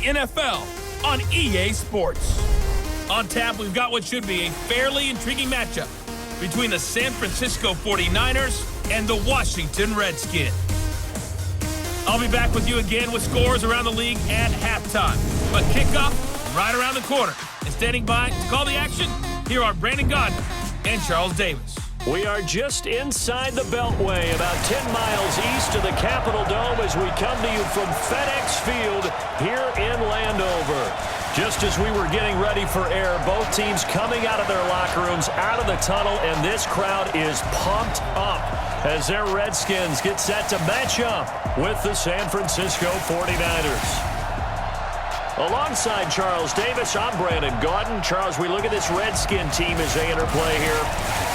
NFL on EA Sports. On tap, we've got what should be a fairly intriguing matchup between the San Francisco 49ers and the Washington Redskins. I'll be back with you again with scores around the league at halftime. But kickoff right around the corner. And standing by to call the action, here are Brandon Gardner and Charles Davis. We are just inside the Beltway, about 10 miles east of the Capitol Dome as we come to you from FedEx Field here in Landover. Just as we were getting ready for air, both teams coming out of their locker rooms, out of the tunnel, and this crowd is pumped up as their Redskins get set to match up with the San Francisco 49ers. Alongside Charles Davis, I'm Brandon Gaudin. Charles, we look at this Redskin team as they interplay here.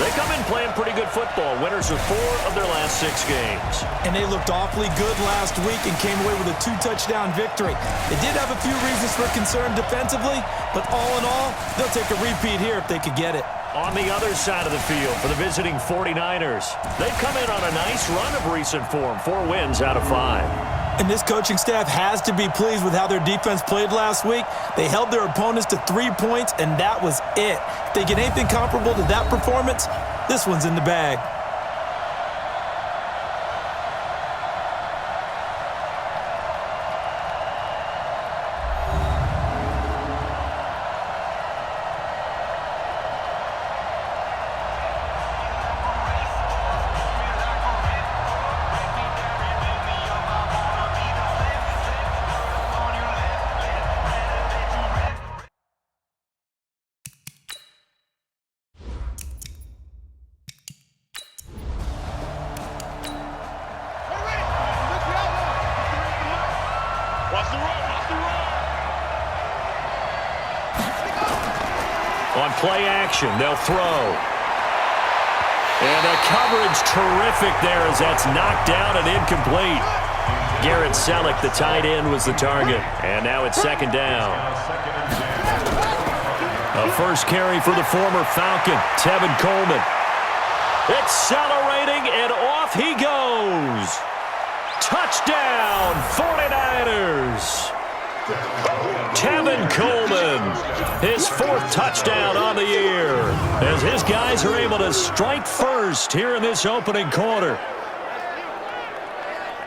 They come in playing pretty good football. Winners of 4 of their last 6 games. And they looked awfully good last week and came away with a 2-touchdown victory. They did have a few reasons for concern defensively, but all in all, they'll take a repeat here if they could get it. On the other side of the field for the visiting 49ers, they've come in on a nice run of recent form, 4 wins out of 5. And this coaching staff has to be pleased with how their defense played last week. They held their opponents to 3 points, and that was it. If they get anything comparable to that performance, this one's in the bag. On play action, they'll throw. And the coverage terrific there as that's knocked down and incomplete. Garrett Selleck, the tight end, was the target. And now it's 2nd down. A first carry for the former Falcon, Tevin Coleman. Accelerating, and off he goes. Touchdown, 49ers. Tevin Coleman, his 4th touchdown on the year, as his guys are able to strike first here in this opening quarter.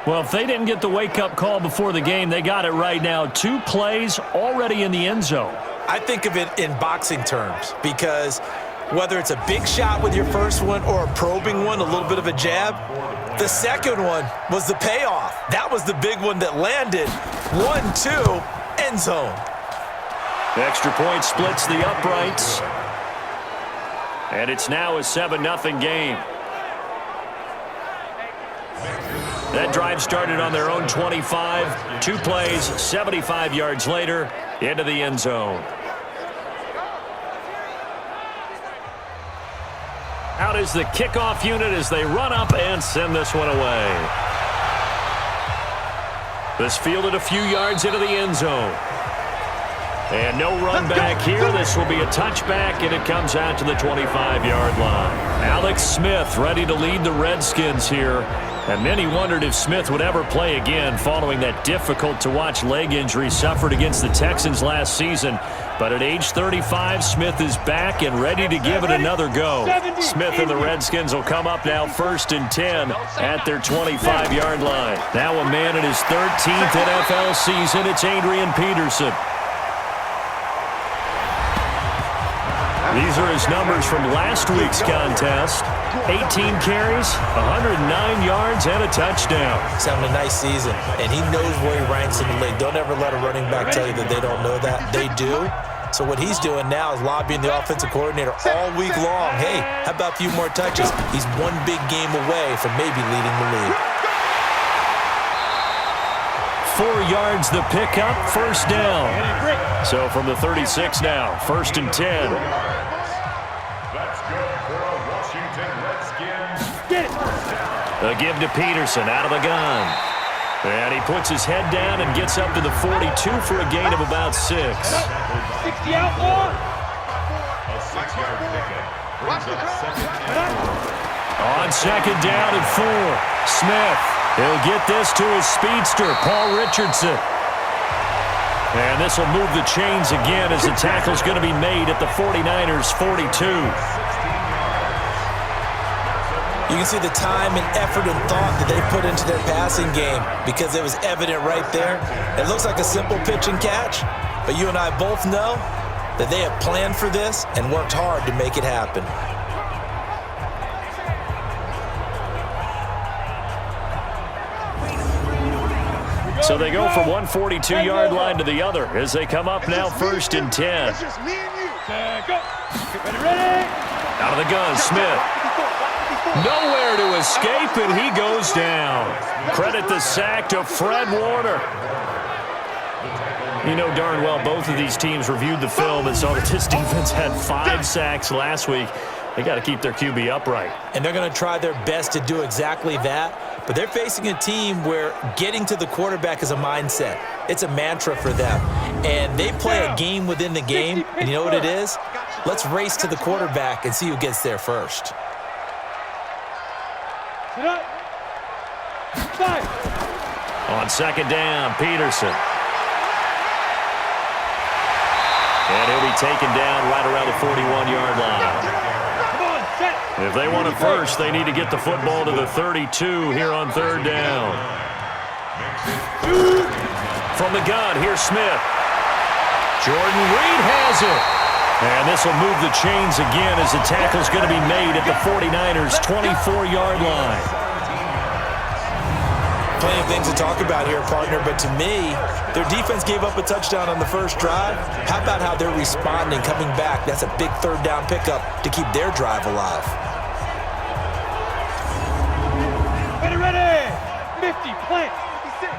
Well, if they didn't get the wake-up call before the game, they got it right now. 2 plays already in the end zone. I think of it in boxing terms because whether it's a big shot with your first one or a probing one, a little bit of a jab, the second one was the payoff. That was the big one that landed. 1-2, end zone. The extra point splits the uprights. And it's now a 7-0 game. That drive started on their own 25. 2 plays, 75 yards later, into the end zone. Out is the kickoff unit as they run up and send this one away. This fielded a few yards into the end zone. And no run back here. This will be a touchback, and it comes out to the 25-yard line. Alex Smith ready to lead the Redskins here. And many wondered if Smith would ever play again following that difficult-to-watch leg injury suffered against the Texans last season. But at age 35, Smith is back and ready to give it another go. Smith and the Redskins will come up now 1st and 10 at their 25-yard line. Now a man in his 13th NFL season, it's Adrian Peterson. These are his numbers from last week's contest. 18 carries, 109 yards, and a touchdown. He's having a nice season, and he knows where he ranks in the league. Don't ever let a running back tell you that they don't know that. They do. So what he's doing now is lobbying the offensive coordinator all week long. Hey, how about a few more touches? He's one big game away from maybe leading the league. 4 yards the pickup, 1st down. So from the 36 now, 1st and 10. A give to Peterson out of the gun. And he puts his head down and gets up to the 42 for a gain of about 6. 60 out more. A 6-yard pickup brings up 2nd down. On 2nd down and 4. Smith, he'll get this to his speedster, Paul Richardson. And this will move the chains again as the tackle's going to be made at the 49ers' 42. You can see the time and effort and thought that they put into their passing game because it was evident right there. It looks like a simple pitch and catch, but you and I both know that they have planned for this and worked hard to make it happen. So they go from one 42-yard line to the other as they come up now 1st and 10. It's just me and you. Go. Get ready. Out of the gun, Smith. Nowhere to escape, and he goes down. Credit the sack to Fred Warner. You know darn well both of these teams reviewed the film and saw that this defense had 5 sacks last week. They got to keep their QB upright. And they're going to try their best to do exactly that. But they're facing a team where getting to the quarterback is a mindset. It's a mantra for them. And they play a game within the game. And you know what it is? Let's race to the quarterback and see who gets there first. On 2nd down, Peterson. And he'll be taken down right around the 41-yard line. If they want it first, they need to get the football to the 32 here on 3rd down. From the gun, here's Smith. Jordan Reed has it. And this will move the chains again as the tackle's going to be made at the 49ers' 24-yard line. Plenty of things to talk about here, partner, but to me, their defense gave up a touchdown on the first drive. How about how they're responding, coming back? That's a big 3rd down pickup to keep their drive alive. Ready. 50, plant. 56.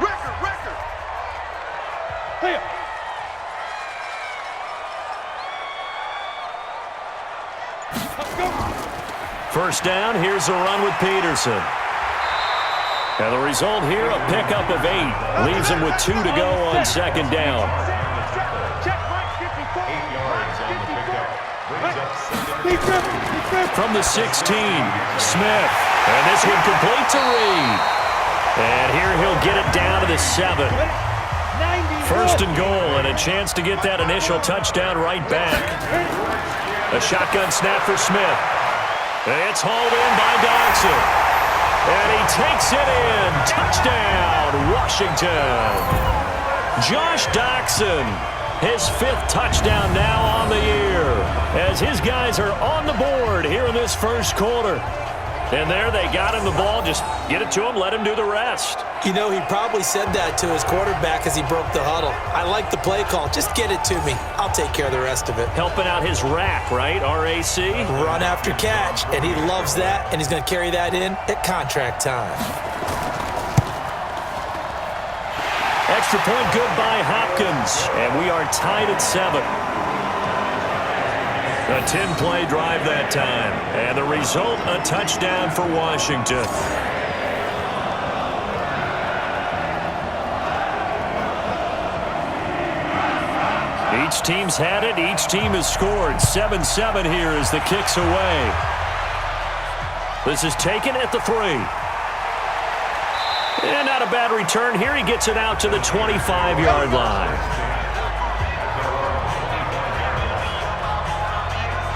Record. Clear. Let's go. 1st down, here's a run with Peterson. And the result here, a pickup of 8. Leaves him with 2 to go on 2nd down. From the 16, Smith. And this one complete to Reed. And here he'll get it down to the 7. 1st and goal, and a chance to get that initial touchdown right back. A shotgun snap for Smith. It's hauled in by Dodson. And he takes it in. Touchdown, Washington. Josh Doctson, his 5th touchdown now on the year, as his guys are on the board here in this first quarter. And there they got him the ball. Just get it to him, let him do the rest. You know, he probably said that to his quarterback as he broke the huddle. I like the play call. Just get it to me. I'll take care of the rest of it. Helping out his rack, right? RAC? Run after catch, and he loves that, and he's going to carry that in at contract time. Extra point good by Hopkins, and we are tied at 7. A 10-play drive that time, and the result, a touchdown for Washington. Each team's had it. Each team has scored. 7-7 here as the kick's away. This is taken at the 3. And not a bad return here. He gets it out to the 25-yard line.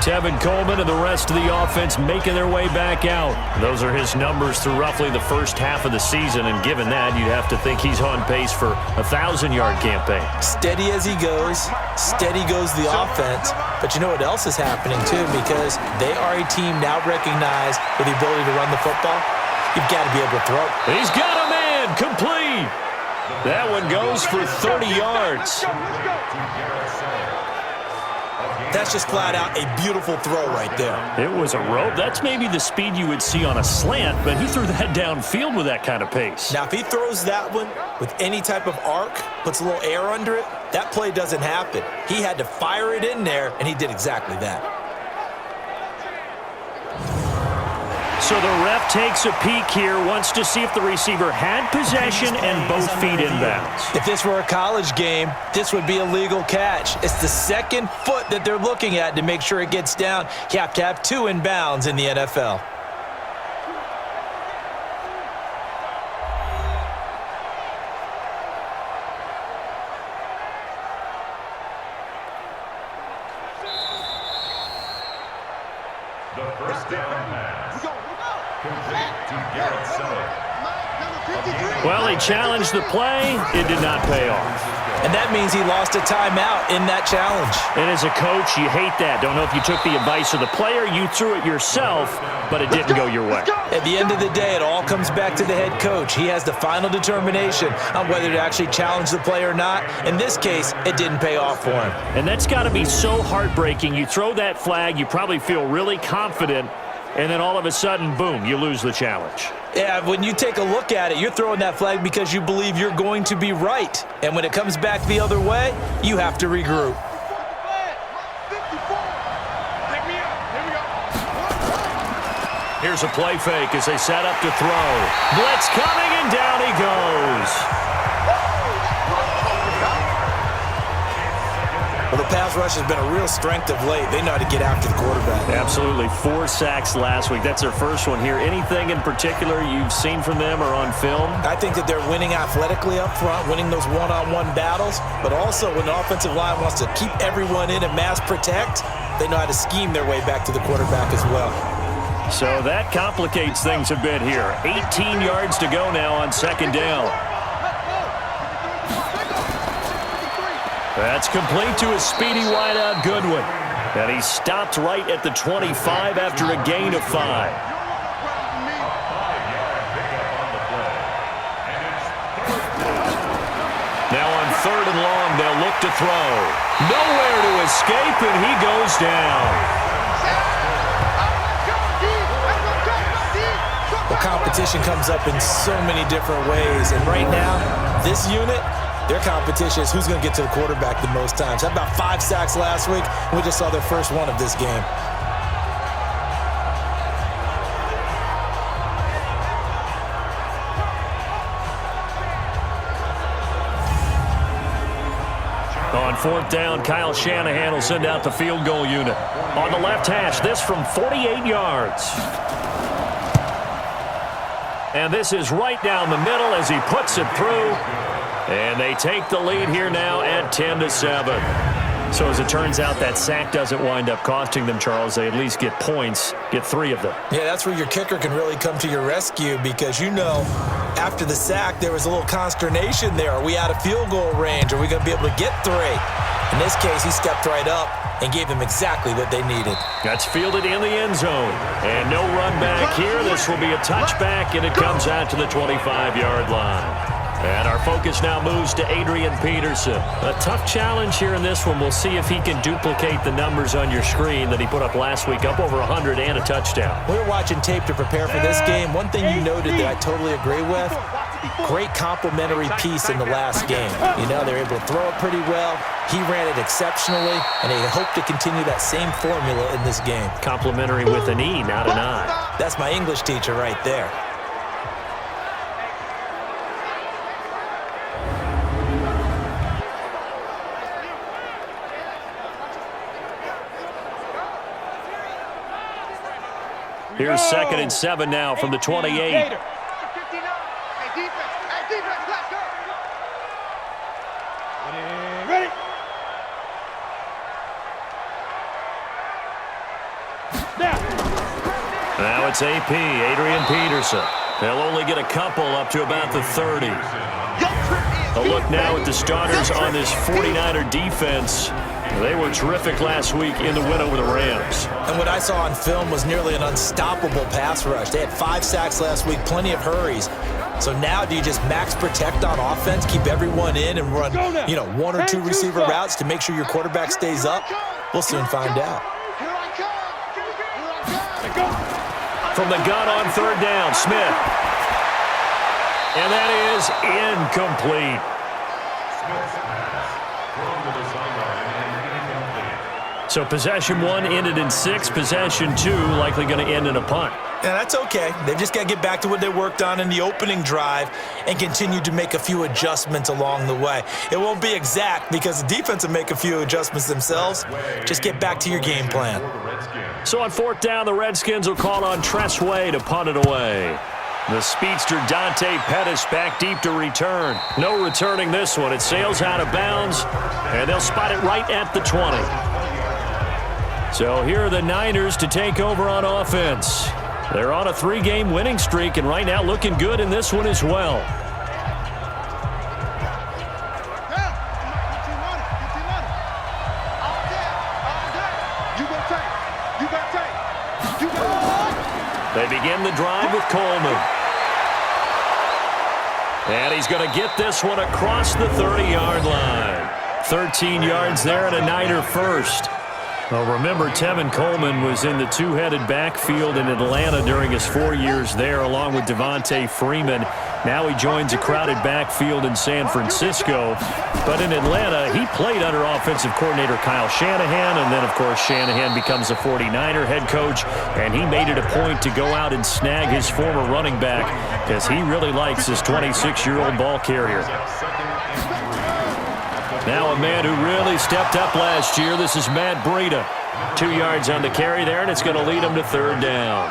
Tevin Coleman and the rest of the offense making their way back out. Those are his numbers through roughly the first half of the season, and given that, you'd have to think he's on pace for a 1,000-yard campaign. Steady as he goes, steady goes the offense. But you know what else is happening, too, because they are a team now recognized with the ability to run the football. You've got to be able to throw. He's got a man, complete. That one goes for 30 yards. That's just flat out a beautiful throw right there. It was a rope. That's maybe the speed you would see on a slant, but he threw that downfield with that kind of pace. Now, if he throws that one with any type of arc, puts a little air under it, that play doesn't happen. He had to fire it in there, and he did exactly that. So the ref takes a peek here, wants to see if the receiver had possession and both feet inbounds. If this were a college game, this would be a legal catch. It's the second foot that they're looking at to make sure it gets down. You have to have 2 inbounds in the NFL. The first down pass. Complete to Garrett Selleck. Well, he challenged the play. It did not pay off. And that means he lost a timeout in that challenge. And as a coach, you hate that. Don't know if you took the advice of the player, you threw it yourself, but it didn't go your way. At the end of the day, it all comes back to the head coach. He has the final determination on whether to actually challenge the play or not. In this case, it didn't pay off for him. And that's got to be so heartbreaking. You throw that flag, you probably feel really confident, and then all of a sudden, boom, you lose the challenge. Yeah, when you take a look at it, you're throwing that flag because you believe you're going to be right. And when it comes back the other way, you have to regroup. Here's a play fake as they set up to throw. Blitz coming, and down he goes. Well, the pass rush has been a real strength of late. They know how to get after the quarterback. Absolutely. 4 sacks last week. That's their first one here. Anything in particular you've seen from them or on film? I think that they're winning athletically up front, winning those one-on-one battles, but also when the offensive line wants to keep everyone in and mass protect, they know how to scheme their way back to the quarterback as well. So that complicates things a bit here. 18 yards to go now on second down. That's complete to a speedy wideout Goodwin. And he stopped right at the 25 after a gain of 5. Now on 3rd and long, they'll look to throw. Nowhere to escape, and he goes down. Well, competition comes up in so many different ways, and right now, this unit, their competition is who's going to get to the quarterback the most times. How about 5 sacks last week? We just saw their first one of this game. On 4th down, Kyle Shanahan will send out the field goal unit. On the left hash, this from 48 yards. And this is right down the middle as he puts it through. And they take the lead here now at 10-7. So as it turns out, that sack doesn't wind up costing them, Charles. They at least get points, get 3 of them. Yeah, that's where your kicker can really come to your rescue because, you know, after the sack, there was a little consternation there. Are we out of field goal range? Are we going to be able to get 3? In this case, he stepped right up and gave them exactly what they needed. That's fielded in the end zone. And no run back here. This will be a touchback, and it comes out to the 25-yard line. And our focus now moves to Adrian Peterson. A tough challenge here in this one. We'll see if he can duplicate the numbers on your screen that he put up last week, up over 100 and a touchdown. We were watching tape to prepare for this game. One thing you noted that I totally agree with, great complimentary piece in the last game. You know, they were able to throw it pretty well. He ran it exceptionally, and they hope to continue that same formula in this game. Complimentary with an E, not an I. That's my English teacher right there. Here's 2nd and 7 now from the 28. Now it's AP, Adrian Peterson. They'll only get a couple up to about the 30. A look now at the starters on this 49er defense. They were terrific last week in the win over the Rams. And what I saw on film was nearly an unstoppable pass rush. They had 5 sacks last week, plenty of hurries. So now do you just max protect on offense, keep everyone in, and run, 1 or 2 receiver routes to make sure your quarterback stays up? We'll soon find out. From the gun on 3rd down, Smith. And that is incomplete. So possession 1 ended in 6. Possession 2 likely going to end in a punt. Yeah, that's okay. They've just got to get back to what they worked on in the opening drive and continue to make a few adjustments along the way. It won't be exact because the defense will make a few adjustments themselves. Just get back to your game plan. So on 4th down, the Redskins will call on Tress Way to punt it away. The speedster Dante Pettis back deep to return. No returning this one. It sails out of bounds, and they'll spot it right at the 20. So here are the Niners to take over on offense. They're on a 3-game winning streak, and right now looking good in this one as well. They begin the drive with Coleman. And he's going to get this one across the 30-yard line. 13 yards there and a Niner first. Well, remember, Tevin Coleman was in the two-headed backfield in Atlanta during his 4 years there, along with Devontae Freeman. Now he joins a crowded backfield in San Francisco. But in Atlanta, he played under offensive coordinator Kyle Shanahan, and then, of course, Shanahan becomes a 49er head coach, and he made it a point to go out and snag his former running back because he really likes his 26-year-old ball carrier. Now a man who really stepped up last year. This is Matt Breida. 2 yards on the carry there, and it's going to lead him to third down.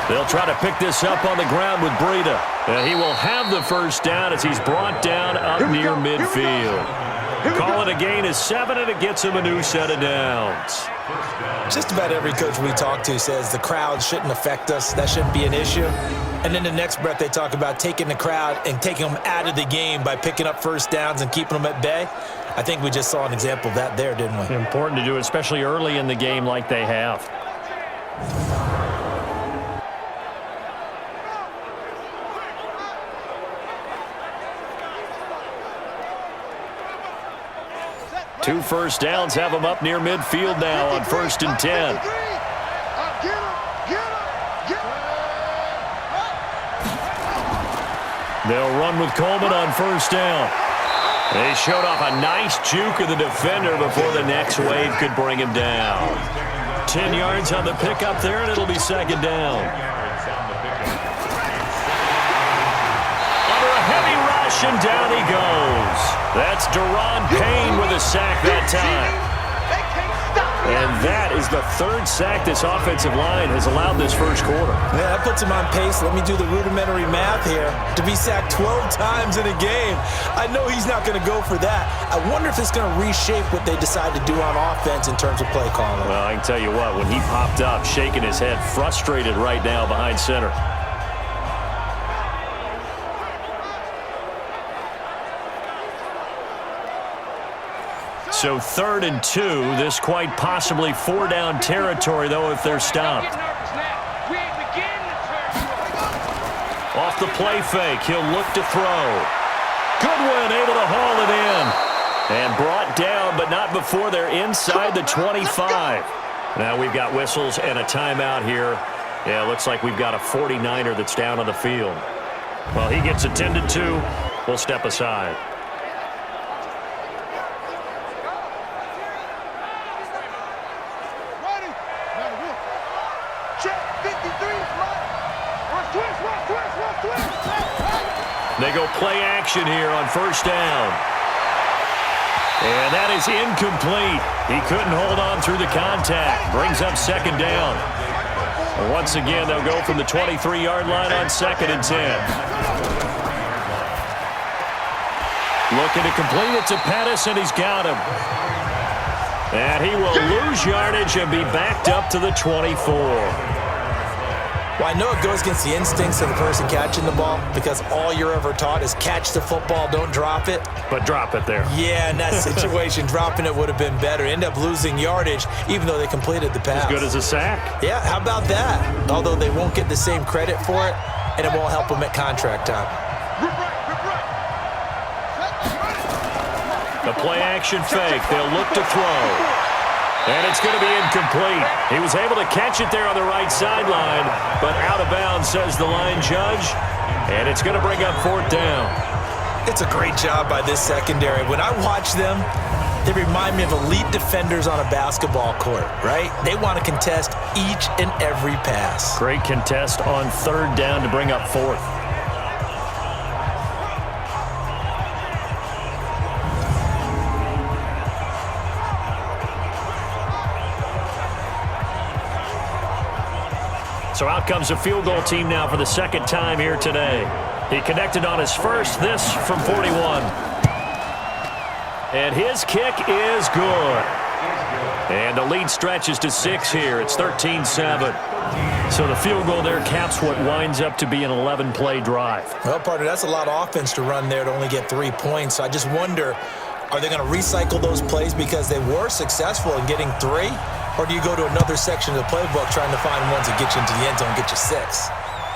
They'll try to pick this up on the ground with Breida. He will have the first down as he's brought down up near midfield. Call it a gain of 7, and it gets him a new set of downs. Just about every coach we talk to says the crowd shouldn't affect us. That shouldn't be an issue. And in the next breath, they talk about taking the crowd and taking them out of the game by picking up first downs and keeping them at bay. I think we just saw an example of that there, didn't we? Important to do it, especially early in the game like they have. Two first downs have them up near midfield now on 1st and 10. They'll run with Coleman on first down. They showed off a nice juke of the defender before the next wave could bring him down. 10 yards on the pickup there, and it'll be second down. Under a heavy rush, and down he goes. That's Deron Payne with a sack that time. And that is the third sack this offensive line has allowed this first quarter. Yeah, that puts him on pace. Let me do the rudimentary math here. To be sacked 12 times in a game, I know he's not going to go for that. I wonder if it's going to reshape what they decide to do on offense in terms of play calling. Well, I can tell you what, when he popped up, shaking his head, frustrated right now behind center. So 3rd and 2, this quite possibly 4-down territory, though, if they're stopped. Off the play fake, he'll look to throw. Goodwin able to haul it in. And brought down, but not before they're inside the 25. Now we've got whistles and a timeout here. Yeah, looks like we've got a 49er that's down on the field. Well, he gets attended to. We'll step aside. They go play action here on first down. And that is incomplete. He couldn't hold on through the contact. Brings up second down. And once again, they'll go from the 23-yard line on 2nd and 10. Looking to complete it to Pettis, and he's got him. And he will lose yardage and be backed up to the 24. Well, I know it goes against the instincts of the person catching the ball because all you're ever taught is catch the football, don't drop it. But drop it there. Yeah, in that situation, dropping it would have been better. End up losing yardage, even though they completed the pass. As good as a sack. Yeah, how about that? Although they won't get the same credit for it, and it won't help them at contract time. The play action fake. They'll look to throw. And it's going to be incomplete. He was able to catch it there on the right sideline, but out of bounds, says the line judge. And it's going to bring up 4th down. It's a great job by this secondary. When I watch them, they remind me of elite defenders on a basketball court, right? They want to contest each and every pass. Great contest on 3rd down to bring up 4th. So out comes a field goal team now for the second time here today. He connected on his first, this from 41. And his kick is good. And the lead stretches to 6 here. It's 13-7. So the field goal there caps what winds up to be an 11-play drive. Well, partner, that's a lot of offense to run there to only get 3 points. So I just wonder, are they going to recycle those plays because they were successful in getting 3? Or do you go to another section of the playbook trying to find ones that get you into the end zone and get you 6?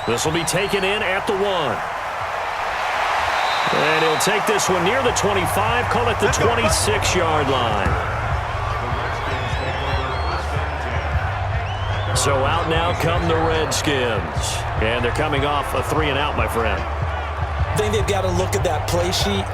This will be taken in at the 1. And he'll take this one near the 25, call it the 26-yard line. So out now come the Redskins. And they're coming off a 3-and-out, my friend. I think they've got to look at that play sheet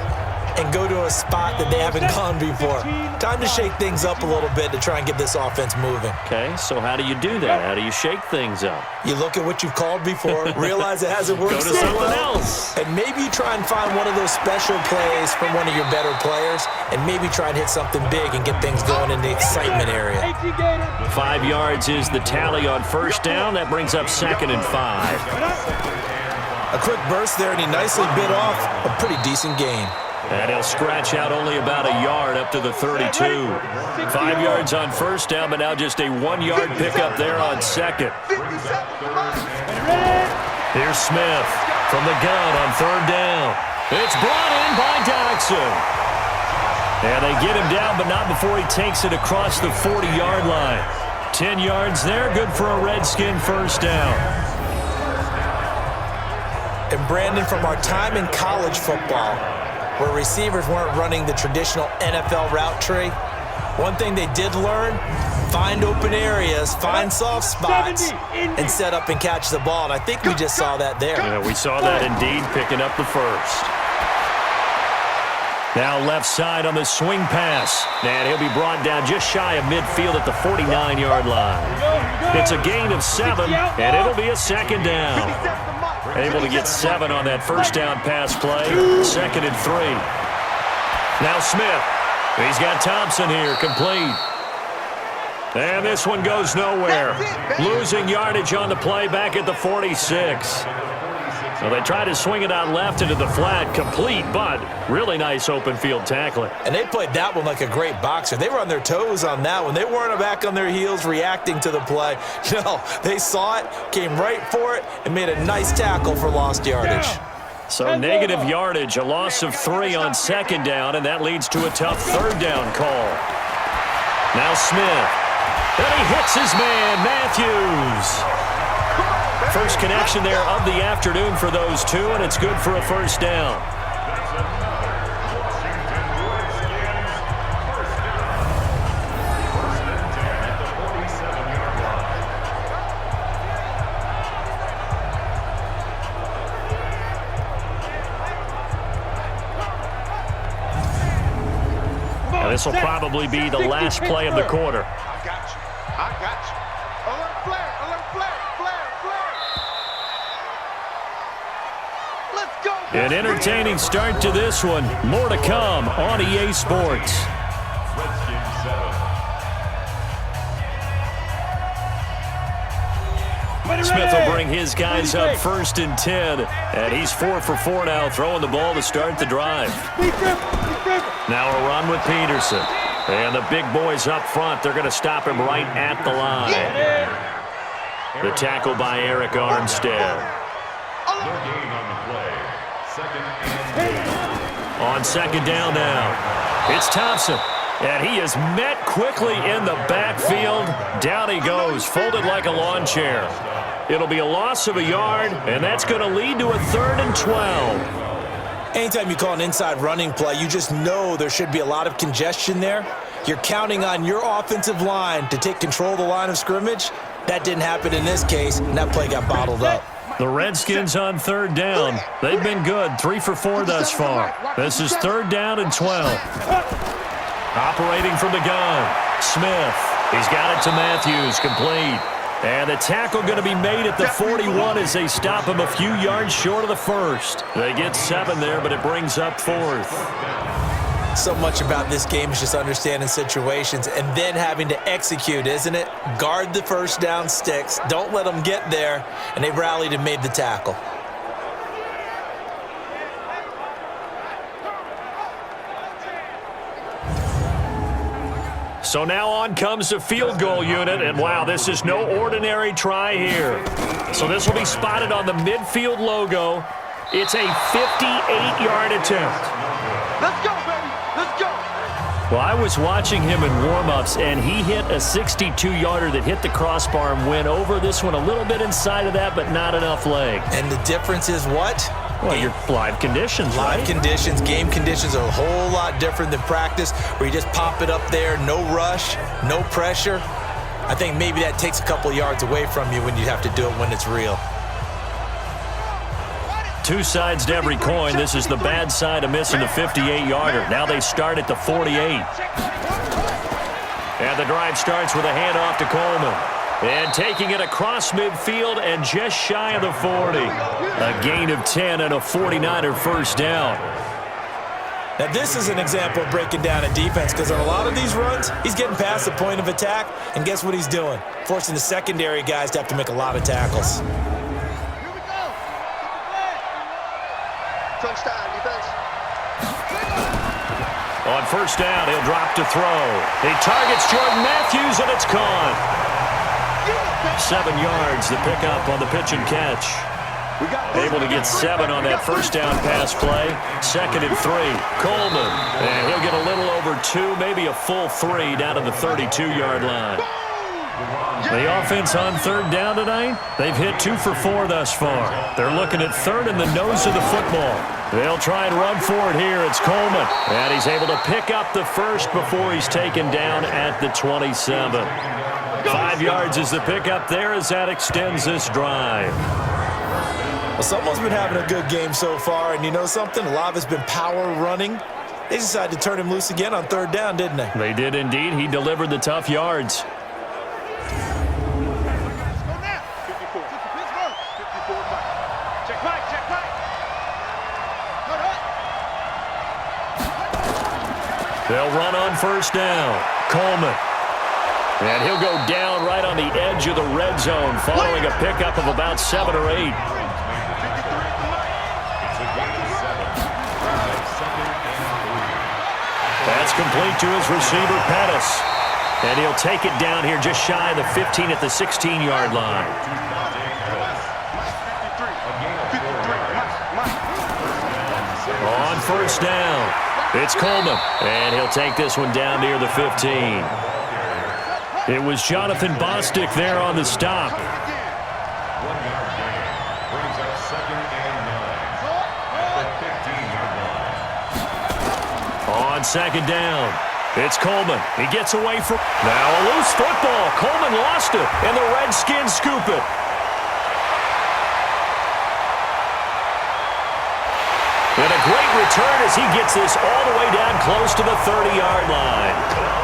and go to a spot that they haven't gone before. Time to shake things up a little bit to try and get this offense moving. Okay, so how do you do that? How do you shake things up? You look at what you've called before, realize it hasn't worked Go to so someone well, else. and maybe you try and find one of those special plays from one of your better players, and maybe try and hit something big and get things going in the excitement area. 5 yards is the tally on first down. That brings up 2nd and 5. A quick burst there, and he nicely bit off a pretty decent gain. And he'll scratch out only about a yard up to the 32. 5 yards on first down, but now just a 1-yard pickup there on 2nd. Here's Smith from the gun on 3rd down. It's brought in by Jackson. And they get him down, but not before he takes it across the 40-yard line. 10 yards there, good for a Redskin first down. And Brandon, from our time in college football, where receivers weren't running the traditional NFL route tree, one thing they did learn, find open areas, find soft spots, and set up and catch the ball. And I think we just saw that there. Yeah, we saw that indeed, picking up the first. Now left side on the swing pass. And he'll be brought down just shy of midfield at the 49-yard line. It's a gain of 7, and it'll be a 2nd down. Able to get 7 on that first down pass play. 2nd and 3. Now Smith. He's got Thompson here, complete. And this one goes nowhere. Losing yardage on the play back at the 46. So they try to swing it out left into the flat, complete, but really nice open field tackling. And they played that one like a great boxer. They were on their toes on that one. They weren't back on their heels reacting to the play. No, they saw it, came right for it, and made a nice tackle for lost yardage. So negative yardage, a loss of 3 on 2nd down, and that leads to a tough 3rd down call. Now Smith. And he hits his man, Matthews. First connection there of the afternoon for those two, and it's good for a first down. Now this will probably be the last play of the quarter. I got you. Alert flare, Let's go. An entertaining start to this one. More to come on EA Sports. Smith will bring his guys up 1st and 10. And he's 4 for 4 now, throwing the ball to start the drive. Now a run with Peterson. And the big boys up front, they're going to stop him right at the line. The tackle by Eric Armstead. On 2nd down now, it's Thompson. And he is met quickly in the backfield. Down he goes, folded like a lawn chair. It'll be a loss of a yard, and that's going to lead to a 3rd and 12. Anytime you call an inside running play, you just know there should be a lot of congestion there. You're counting on your offensive line to take control of the line of scrimmage. That didn't happen in this case, and that play got bottled up. The Redskins on 3rd down. They've been good, 3 for 4 thus far. This is 3rd down and 12. Operating from the gun, Smith. He's got it to Matthews, complete. And the tackle going to be made at the 41 as they stop him a few yards short of the first. They get 7 there, but it brings up 4th. So much about this game is just understanding situations and then having to execute, isn't it? Guard the first down sticks. Don't let them get there. And they rallied and made the tackle. So now on comes the field goal unit, and wow, this is no ordinary try here. So this will be spotted on the midfield logo. It's a 58-yard attempt. Let's go, baby. Let's go. Well, I was watching him in warm-ups, and he hit a 62-yarder that hit the crossbar and went over. This one a little bit inside of that, but not enough leg. And the difference is what? Well, your live conditions, Live right? conditions, game conditions are a whole lot different than practice, where you just pop it up there, no rush, no pressure. I think maybe that takes a couple yards away from you when you have to do it when it's real. Two sides to every coin. This is the bad side of missing the 58-yarder. Now they start at the 48. And the drive starts with a handoff to Coleman. And taking it across midfield and just shy of the 40. A gain of 10 and a 49er first down. Now this is an example of breaking down a defense, because on a lot of these runs, he's getting past the point of attack, and guess what he's doing? Forcing the secondary guys to have to make a lot of tackles. On first down, he'll drop to throw. He targets Jordan Matthews, and it's caught. 7 yards, the pickup on the pitch and catch. Able to get 7 on that first down pass play. 2nd and 3. Coleman. And he'll get a little over 2, maybe a full 3 down to the 32-yard line. The offense on third down tonight, they've hit 2 for 4 thus far. They're looking at third in the nose of the football. They'll try and run for it here. It's Coleman. And he's able to pick up the first before he's taken down at the 27. 5 yards is the pickup there as that extends this drive. Well, someone's been having a good game so far, and you know something? A lot of it's been power running. They decided to turn him loose again on third down, didn't they? They did indeed. He delivered the tough yards. They'll run on first down. Coleman. And he'll go down right on the edge of the red zone following a pickup of about 7 or 8. That's complete to his receiver, Pettis. And he'll take it down here just shy of the 15 at the 16-yard line. On first down, it's Coleman. And he'll take this one down near the 15. It was Jonathan Bostic there on the stop. On second down, it's Coleman. He gets away from... Now a loose football. Coleman lost it, and the Redskins scoop it. And a great return as he gets this all the way down close to the 30-yard line.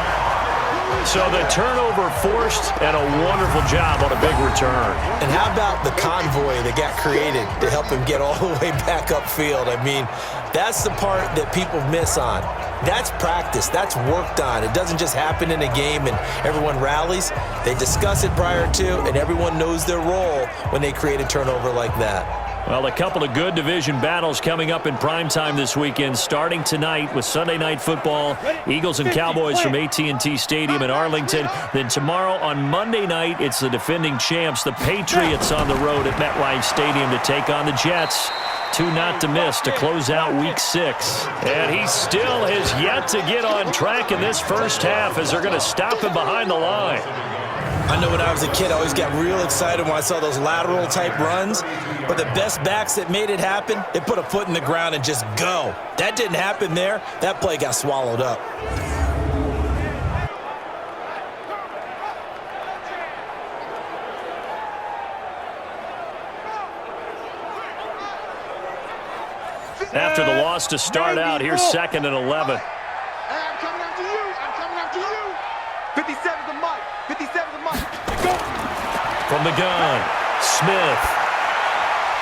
So the turnover forced, and a wonderful job on a big return. And how about the convoy that got created to help him get all the way back upfield? I mean, that's the part that people miss on. That's practice. That's worked on. It doesn't just happen in a game and everyone rallies. They discuss it prior to, and everyone knows their role when they create a turnover like that. Well, a couple of good division battles coming up in primetime this weekend, starting tonight with Sunday Night Football, Eagles and Cowboys from AT&T Stadium in Arlington. Then tomorrow on Monday night, it's the defending champs, the Patriots, on the road at MetLife Stadium to take on the Jets. 2 not to miss to close out Week 6. And he still has yet to get on track in this first half as they're going to stop him behind the line. I know when I was a kid, I always got real excited when I saw those lateral-type runs. But the best backs that made it happen, they put a foot in the ground and just go. That didn't happen there. That play got swallowed up. After the loss to start out, here's 2nd and 11. I'm coming after you. I'm coming after you. 57 the mic. 57 the mic. Go. From the gun, Smith.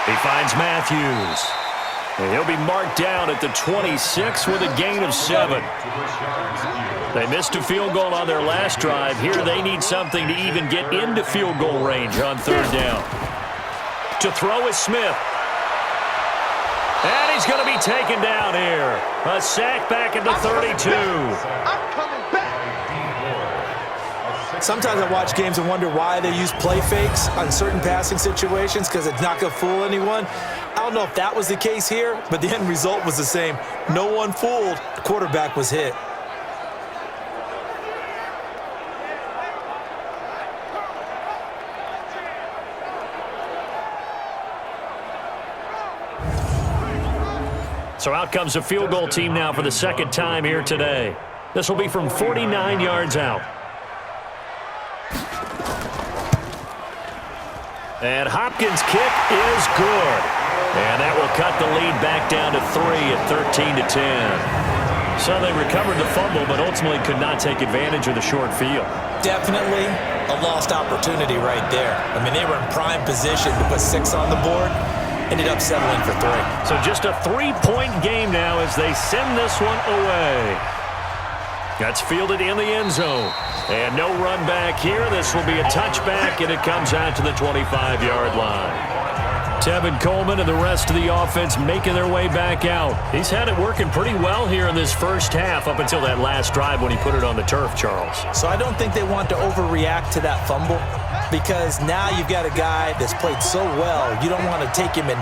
He finds Matthews. And he'll be marked down at the 26 with a gain of 7. They missed a field goal on their last drive. Here they need something to even get into field goal range on third down. To throw is Smith. And he's going to be taken down here. A sack back at the 32. I'm coming back. Sometimes I watch games and wonder why they use play fakes on certain passing situations because it's not going to fool anyone. I don't know if that was the case here, but the end result was the same. No one fooled. The quarterback was hit. So out comes a field goal team now for the second time here today. This will be from 49 yards out. And Hopkins' kick is good. And that will cut the lead back down to 3 at 13-10. So they recovered the fumble, but ultimately could not take advantage of the short field. Definitely a lost opportunity right there. I mean, they were in prime position to put 6 on the board. Ended up settling for 3. So just a 3-point game now as they send this one away. That's fielded in the end zone. And no run back here. This will be a touchback, and it comes out to the 25-yard line. Tevin Coleman and the rest of the offense making their way back out. He's had it working pretty well here in this first half up until that last drive when he put it on the turf, Charles. So I don't think they want to overreact to that fumble because now you've got a guy that's played so well. You don't want to take him and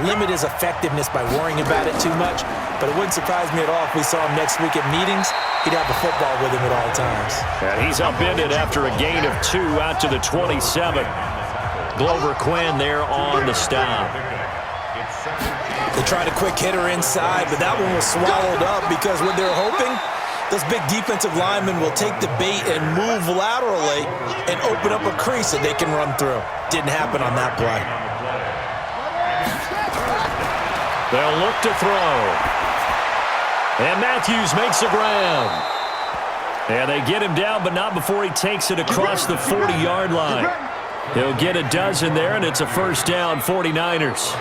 limit his effectiveness by worrying about it too much. But it wouldn't surprise me at all if we saw him next week at meetings. He'd have the football with him at all times. And he's upended after a gain of 2 out to the 27. Glover Quinn there on the stop. They tried a quick hitter inside, but that one was swallowed up because what they're hoping, those big defensive linemen will take the bait and move laterally and open up a crease that they can run through. Didn't happen on that play. They'll look to throw. And Matthews makes the ground. And they get him down, but not before he takes it across the 40-yard line. He'll get a dozen there, and it's a first down, 49ers.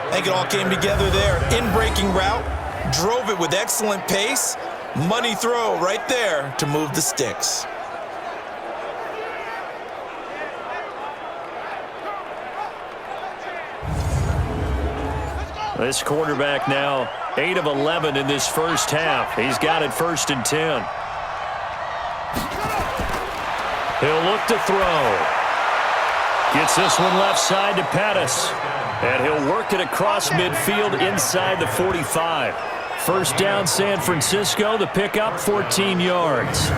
I think it all came together there. In-breaking route, drove it with excellent pace. Money throw right there to move the sticks. This quarterback now 8 of 11 in this first half. He's got it 1st and 10. He'll look to throw. Gets this one left side to Pettis. And he'll work it across midfield inside the 45. First down, San Francisco. The pickup, 14 yards.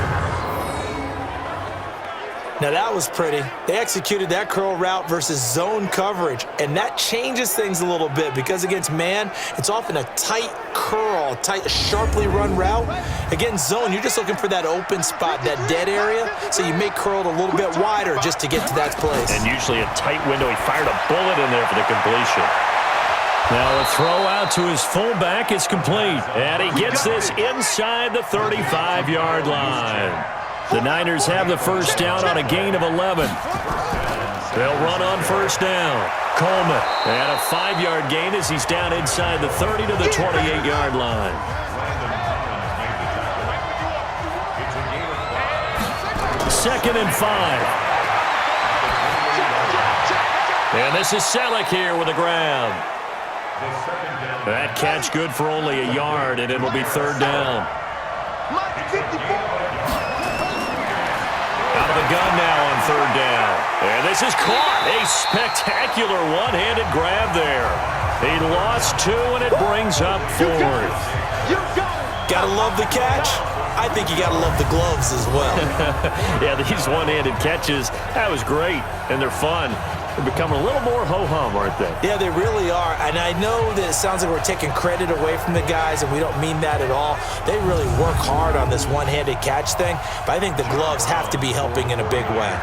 Now that was pretty. They executed that curl route versus zone coverage, and that changes things a little bit because against man, it's often a tight curl, tight, sharply run route. Against zone, you're just looking for that open spot, that dead area, so you may curl it a little bit wider just to get to that place. And usually a tight window. He fired a bullet in there for the completion. Now a throw out to his fullback is complete, and he gets this inside the 35-yard line. The Niners have the first down on a gain of 11. They'll run on first down. Coleman, and a 5-yard gain as he's down inside the 30 to the 28-yard line. Second and 5. And this is Selleck here with a grab. That catch good for only a yard, and it'll be third down. Out of the gun now on third down. And this is caught. A spectacular one-handed grab there. He lost 2, and it brings up 4th. Gotta love the catch. I think you gotta love the gloves as well. Yeah, these one-handed catches, that was great, and they're fun. They've become a little more ho-hum, aren't they? Yeah, they really are. And I know that it sounds like we're taking credit away from the guys, and we don't mean that at all. They really work hard on this one-handed catch thing, but I think the gloves have to be helping in a big way.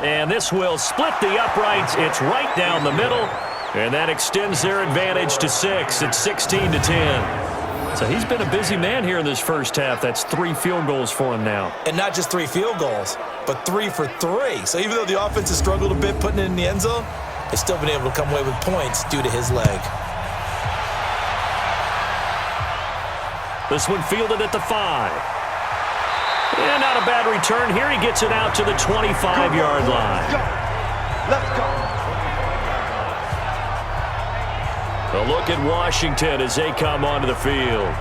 And this will split the uprights. It's right down the middle, and that extends their advantage to 6. It's 16-10. So he's been a busy man here in this first half. That's 3 field goals for him now. And not just 3 field goals, but 3 for 3. So even though the offense has struggled a bit putting it in the end zone, they've still been able to come away with points due to his leg. This one fielded at the 5. And not a bad return here. He gets it out to the 25-yard line. Let's go. A look at Washington as they come onto the field.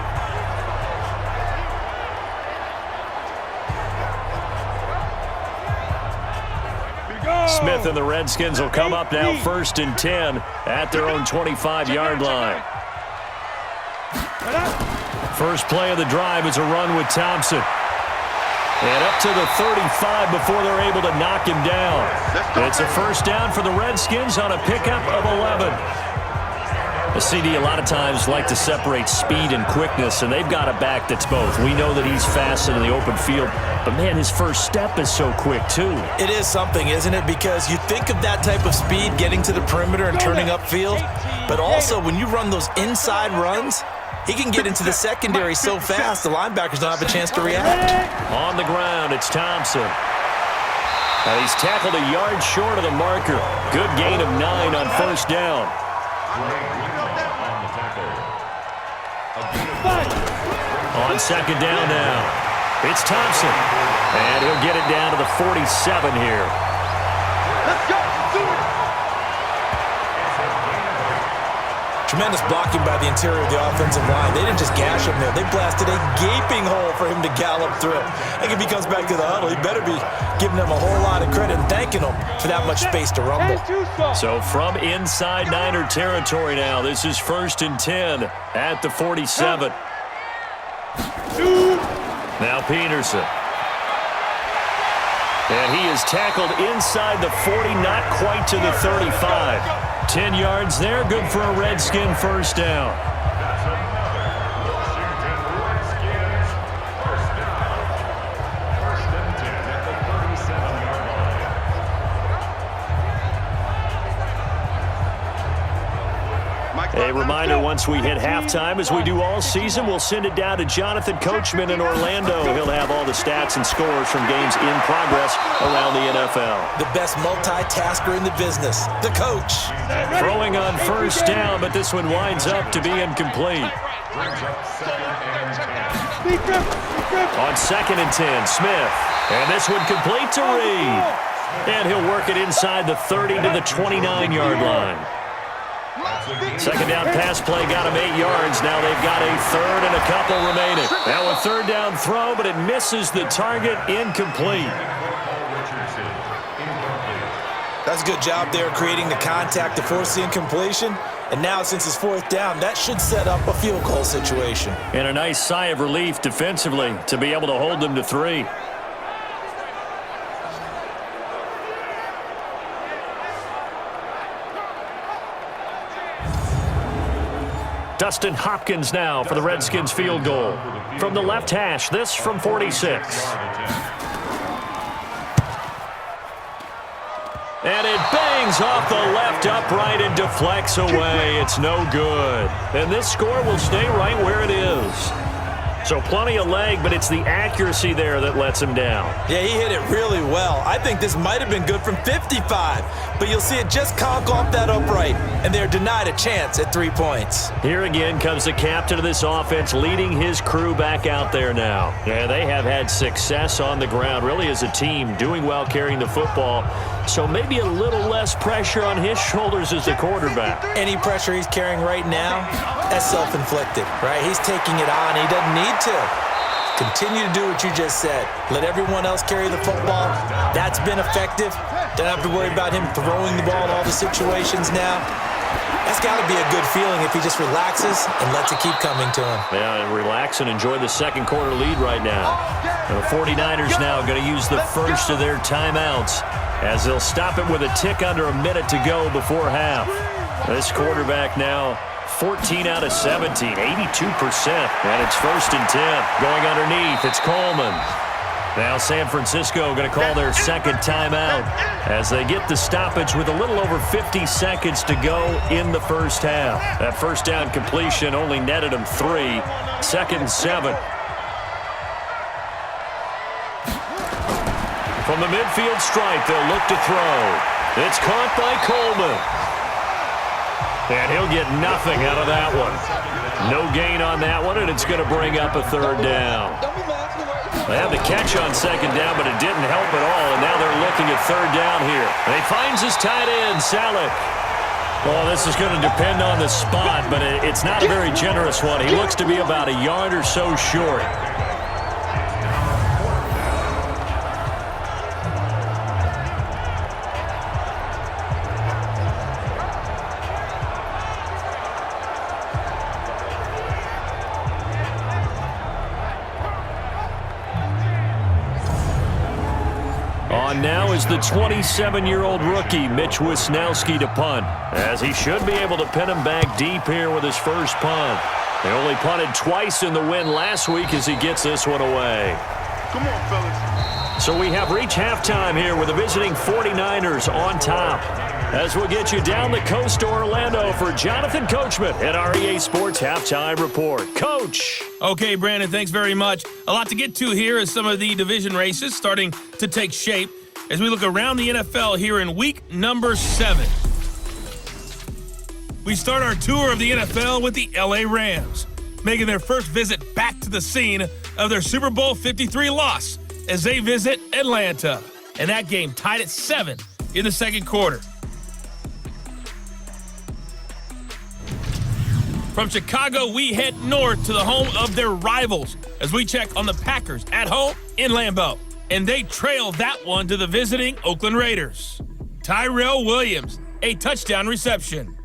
Smith and the Redskins will come up now 1st and 10 at their own 25-yard line. First play of the drive is a run with Thompson. And up to the 35 before they're able to knock him down. It's a first down for the Redskins on a pickup of 11. The CD a lot of times like to separate speed and quickness, and they've got a back that's both. We know that he's fast in the open field, but, man, his first step is so quick, too. It is something, isn't it? Because you think of that type of speed getting to the perimeter and turning upfield, but also when you run those inside runs, he can get into the secondary so fast the linebackers don't have a chance to react. On the ground, it's Thompson. Now he's tackled a yard short of the marker. Good gain of 9 on first down. On second down now, it's Thompson. And he'll get it down to the 47 here. Let's go. Tremendous blocking by the interior of the offensive line. They didn't just gash him there. They blasted a gaping hole for him to gallop through. I think if he comes back to the huddle, he better be giving them a whole lot of credit and thanking them for that much space to rumble. So from inside Niner territory now, this is 1st and 10 at the 47. Now Peterson. And he is tackled inside the 40, not quite to the 35. 10 yards there, good for a Redskin first down. A reminder, once we hit halftime, as we do all season, we'll send it down to Jonathan Coachman in Orlando. He'll have all the stats and scores from games in progress around the NFL. The best multitasker in the business, the coach. Throwing on first down, but this one winds up to be incomplete. On 2nd and 10, Smith. And this one complete to Reed. And he'll work it inside the 30 to the 29-yard line. Second down pass play got him 8 yards. Now they've got a third and a couple remaining. Now a third down throw, but it misses the target, incomplete. That's a good job there creating the contact to force the incompletion. And now since it's 4th down, that should set up a field goal situation. And a nice sigh of relief defensively to be able to hold them to 3. Dustin Hopkins now for the Redskins field goal. From the left hash, this from 46. And it bangs off the left upright and deflects away. It's no good. And this score will stay right where it is. So plenty of leg, but it's the accuracy there that lets him down. Yeah, he hit it really well. I think this might have been good from 55, but you'll see it just conk off that upright, and they're denied a chance at 3 points. Here again comes the captain of this offense leading his crew back out there now. Yeah, they have had success on the ground, really as a team, doing well carrying the football. So maybe a little less pressure on his shoulders as the quarterback. Any pressure he's carrying right now, that's self-inflicted, right? He's taking it on. He doesn't need to. Continue to do what you just said. Let everyone else carry the football. That's been effective. Don't have to worry about him throwing the ball in all the situations now. That's got to be a good feeling if he just relaxes and lets it keep coming to him. Yeah, and relax and enjoy the second quarter lead right now. The 49ers now going to use the first of their timeouts as they'll stop it with a tick under a minute to go before half. This quarterback now 14 out of 17, 82%. And it's 1st and 10. Going underneath, it's Coleman. Now San Francisco going to call their second timeout as they get the stoppage with a little over 50 seconds to go in the first half. That first down completion only netted them 3. 2nd and 7. From the midfield stripe, they'll look to throw. It's caught by Coleman. And he'll get nothing out of that one. No gain on that one, and it's going to bring up a third down. They have the catch on second down, but it didn't help at all, and now they're looking at third down here. And he finds his tight end, Salek. Well, this is going to depend on the spot, but it's not a very generous one. He looks to be about a yard or so short. On now is the 27-year-old rookie, Mitch Wisnowski, to punt, as he should be able to pin him back deep here with his first punt. They only punted twice in the win last week as he gets this one away. Come on, fellas. So we have reached halftime here with the visiting 49ers on top. As we'll get you down the coast to Orlando for Jonathan Coachman at our EA Sports Halftime Report. Coach. Okay, Brandon, thanks very much. A lot to get to here as some of the division races starting to take shape as we look around the NFL here in week number 7. We start our tour of the NFL with the LA Rams, making their first visit back to the scene of their Super Bowl 53 loss as they visit Atlanta. And that game tied at 7 in the second quarter. From Chicago, we head north to the home of their rivals as we check on the Packers at home in Lambeau. And they trail that one to the visiting Oakland Raiders. Tyrell Williams, a touchdown reception.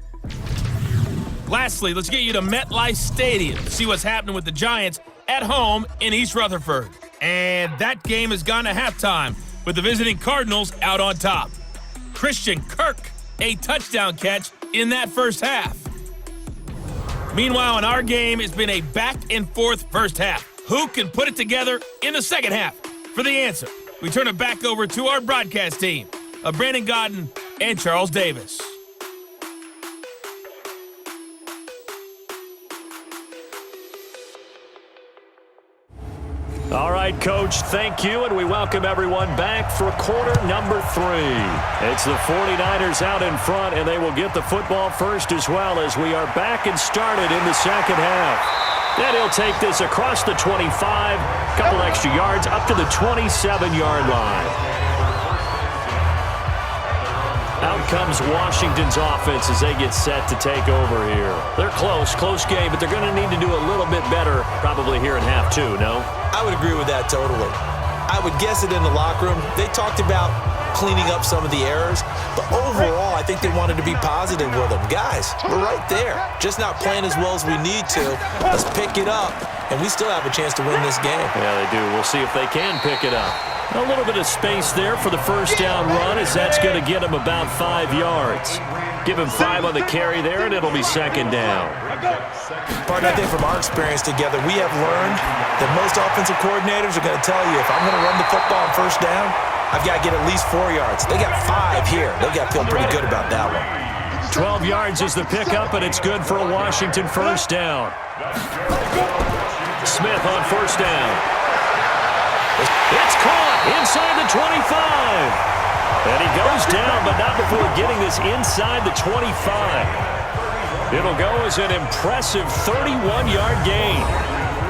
Lastly, let's get you to MetLife Stadium to see what's happening with the Giants at home in East Rutherford. And that game has gone to halftime with the visiting Cardinals out on top. Christian Kirk, a touchdown catch in that first half. Meanwhile, in our game, it's been a back-and-forth first half. Who can put it together in the second half? For the answer, we turn it back over to our broadcast team of Brandon Godden and Charles Davis. All right, Coach, thank you, and we welcome everyone back for quarter number 3. It's the 49ers out in front, and they will get the football first as well as we are back and started in the second half. Then he'll take this across the 25, couple extra yards, up to the 27-yard line. Out comes Washington's offense as they get set to take over here. They're close game, but they're going to need to do a little bit better probably here in half 2, no? I would agree with that totally. I would guess it in the locker room. They talked about cleaning up some of the errors, but overall, I think they wanted to be positive with them. Guys, we're right there. Just not playing as well as we need to. Let's pick it up, and we still have a chance to win this game. Yeah, they do. We'll see if they can pick it up. A little bit of space there for the first down run as that's going to get him about 5 yards. Give him 5 on the carry there, and it'll be second down. Partner, I think from our experience together, we have learned that most offensive coordinators are going to tell you, if I'm going to run the football on first down, I've got to get at least 4 yards. They got 5 here. They got to feel pretty good about that one. 12 yards is the pickup, and it's good for a Washington first down. Smith on first down. It's caught inside the 25. And he goes down, but not before getting this inside the 25. It'll go as an impressive 31-yard gain.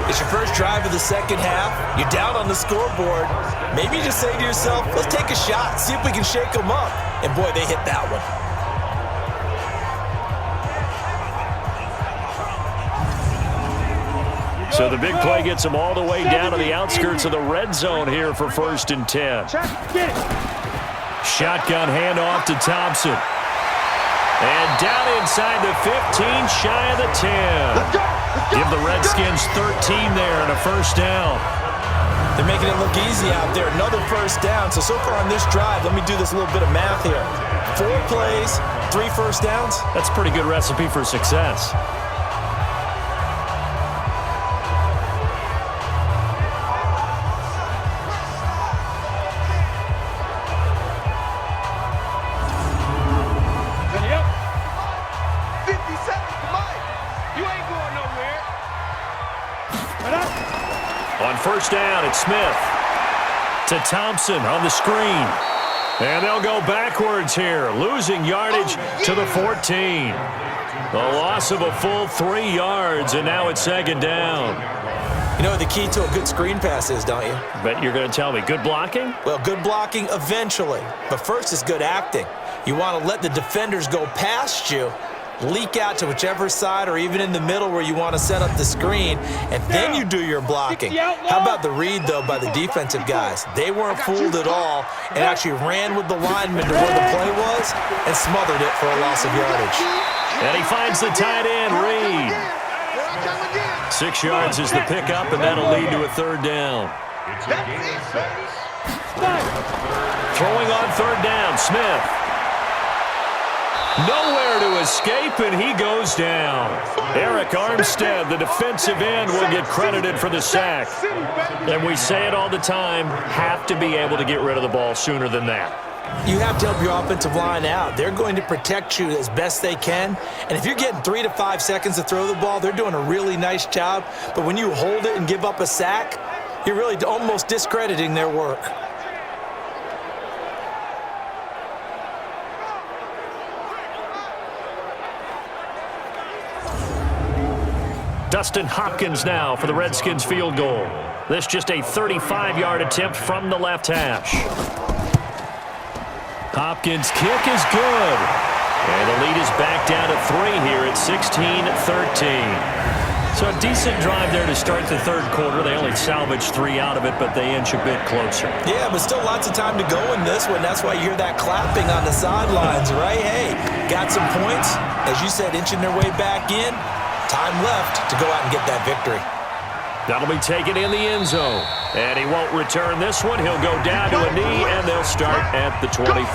It's your first drive of the second half. You're down on the scoreboard. Maybe you just say to yourself, let's take a shot, see if we can shake them up. And boy, they hit that one. So the big play gets them all the way down to the outskirts of the red zone here for 1st and 10. Shotgun handoff to Thompson. And down inside the 15, shy of the 10. Give the Redskins 13 there and a first down. They're making it look easy out there. Another first down. So far on this drive, let me do this little bit of math here. 4 plays, 3 first downs. That's a pretty good recipe for success. First down, it's Smith to Thompson on the screen. And they'll go backwards here, losing yardage to the 14. The loss of a full 3 yards, and now it's second down. You know what the key to a good screen pass is, don't you? Bet you're going to tell me. Good blocking? Well, good blocking eventually. But first is good acting. You want to let the defenders go past you, leak out to whichever side or even in the middle where you want to set up the screen, and then you do your blocking. How about the read, though, by the defensive guys? They weren't fooled at all and actually ran with the lineman to where the play was and smothered it for a loss of yardage. And he finds the tight end, Reed. 6 yards is the pickup, and that'll lead to a third down. Throwing on third down, Smith. Nowhere to escape, and he goes down. Eric Armstead, the defensive end, will get credited for the sack. And we say it all the time, have to be able to get rid of the ball sooner than that. You have to help your offensive line out. They're going to protect you as best they can. And if you're getting 3 to 5 seconds to throw the ball, they're doing a really nice job. But when you hold it and give up a sack, you're really almost discrediting their work. Dustin Hopkins now for the Redskins field goal. This just a 35-yard attempt from the left hash. Hopkins' kick is good. And the lead is back down to 3 here at 16-13. So a decent drive there to start the third quarter. They only salvaged 3 out of it, but they inch a bit closer. Yeah, but still lots of time to go in this one. That's why you hear that clapping on the sidelines, right? Hey, got some points. As you said, inching their way back in. Time left to go out and get that victory. That'll be taken in the end zone. And he won't return this one. He'll go down to a knee, and they'll start at the 25.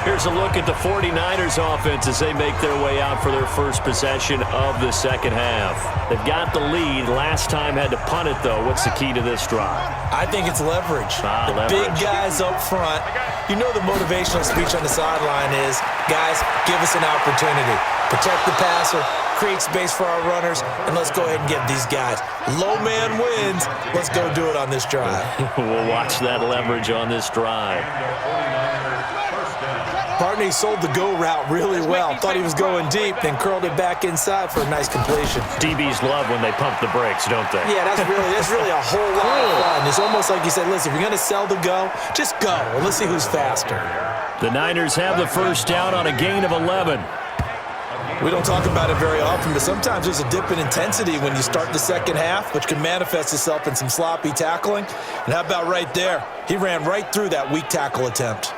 Here's a look at the 49ers offense as they make their way out for their first possession of the second half. They've got the lead. Last time had to punt it, though. What's the key to this drive? I think it's leverage. Leverage. Big guys up front. You know the motivational speech on the sideline is, guys, give us an opportunity. Protect the passer, create space for our runners, and let's go ahead and get these guys. Low man wins. Let's go do it on this drive. We'll watch that leverage on this drive. Partner, he sold the go route really well. Thought he was going deep, then curled it back inside for a nice completion. DBs love when they pump the brakes, don't they? Yeah, that's really a whole lot of fun. It's almost like you said, listen, if you're going to sell the go, just go. And let's see who's faster. The Niners have the first down on a gain of 11. We don't talk about it very often, but sometimes there's a dip in intensity when you start the second half, which can manifest itself in some sloppy tackling. And how about right there? He ran right through that weak tackle attempt.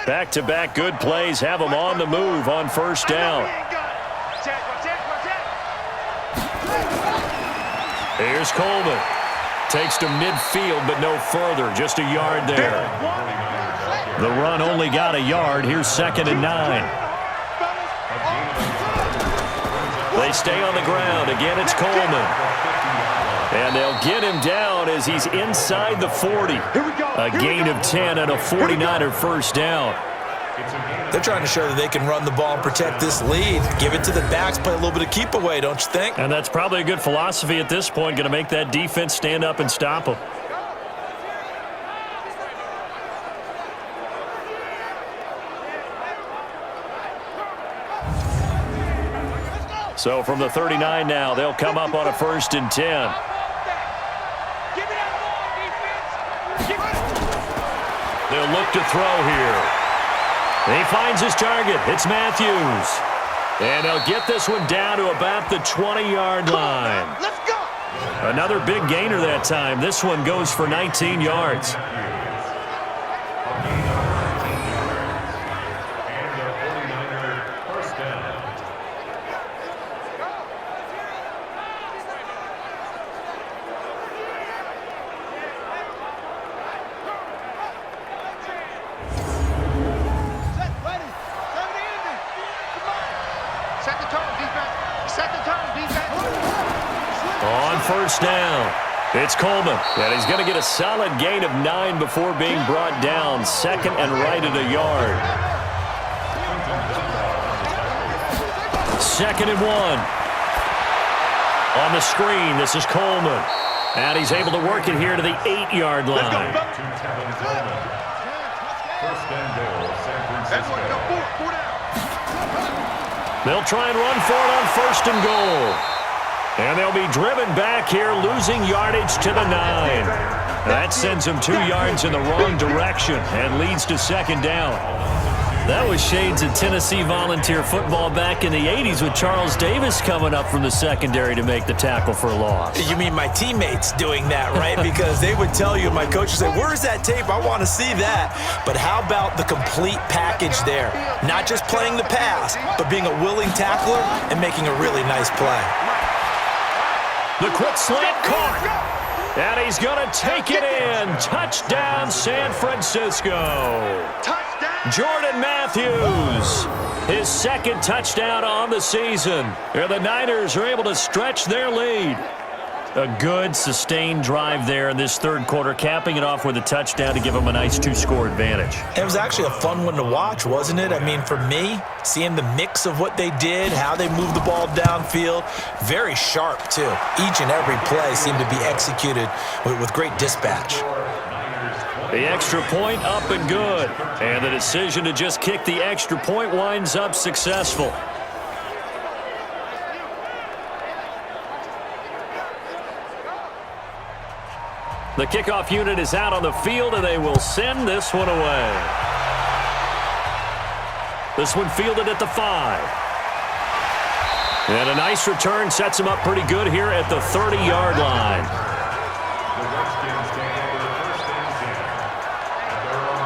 Back-to-back good plays have them on the move on first down. Here's Coleman. Takes to midfield, but no further. Just a yard there. The run only got a yard. Here's 2nd and 9. They stay on the ground. Again, it's Coleman. And they'll get him down as he's inside the 40. A gain of 10 and a 49er first down. They're trying to show that they can run the ball and protect this lead. Give it to the backs, play a little bit of keep away, don't you think? And that's probably a good philosophy at this point, going to make that defense stand up and stop them. So from the 39 now, they'll come up on a 1st and 10. They'll look to throw here. He finds his target. It's Matthews. And he'll get this one down to about the 20-yard line. Let's go. Another big gainer that time. This one goes for 19 yards. On first down, it's Coleman. And he's going to get a solid gain of 9 before being brought down. 2nd and right at a yard. 2nd and 1. On the screen, this is Coleman. And he's able to work it here to the 8-yard line. First and goal, San Francisco. They'll try and run for it on first and goal. And they'll be driven back here, losing yardage to the 9. That sends them 2 yards in the wrong direction and leads to second down. That was shades of Tennessee volunteer football back in the 80s with Charles Davis coming up from the secondary to make the tackle for a loss. You mean my teammates doing that, right? Because they would tell you, my coach would say, where's that tape? I want to see that. But how about the complete package there? Not just playing the pass, but being a willing tackler and making a really nice play. The quick slant caught. And he's going to take it in. Touchdown, San Francisco. Jordan Matthews, his second touchdown on the season. And the Niners are able to stretch their lead. A good, sustained drive there in this third quarter, capping it off with a touchdown to give them a nice 2-score advantage. It was actually a fun one to watch, wasn't it? I mean, for me, seeing the mix of what they did, how they moved the ball downfield, very sharp, too. Each and every play seemed to be executed with great dispatch. The extra point up and good. And the decision to just kick the extra point winds up successful. The kickoff unit is out on the field, and they will send this one away. This one fielded at the 5. And a nice return sets him up pretty good here at the 30-yard line.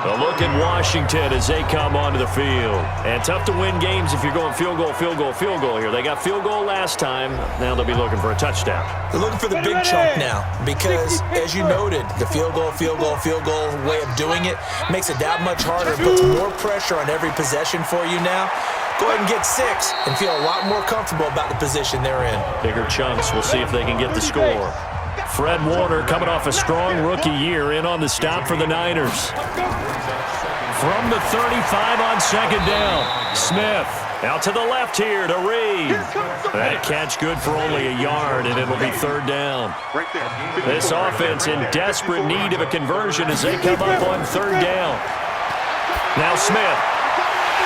A look at Washington as they come onto the field. And tough to win games if you're going field goal, field goal, field goal here. They got field goal last time. Now they'll be looking for a touchdown. They're looking for the big chunk now because, as you noted, the field goal way of doing it makes it that much harder. It puts more pressure on every possession for you now. Go ahead and get 6 and feel a lot more comfortable about the position they're in. Bigger chunks. We'll see if they can get the score. Fred Warner coming off a strong rookie year in on the stop for the Niners. From the 35 on second down, Smith out to the left here to Reed. That catch good for only a yard, and it'll be third down. This offense in desperate need of a conversion as they come up on third down. Now Smith,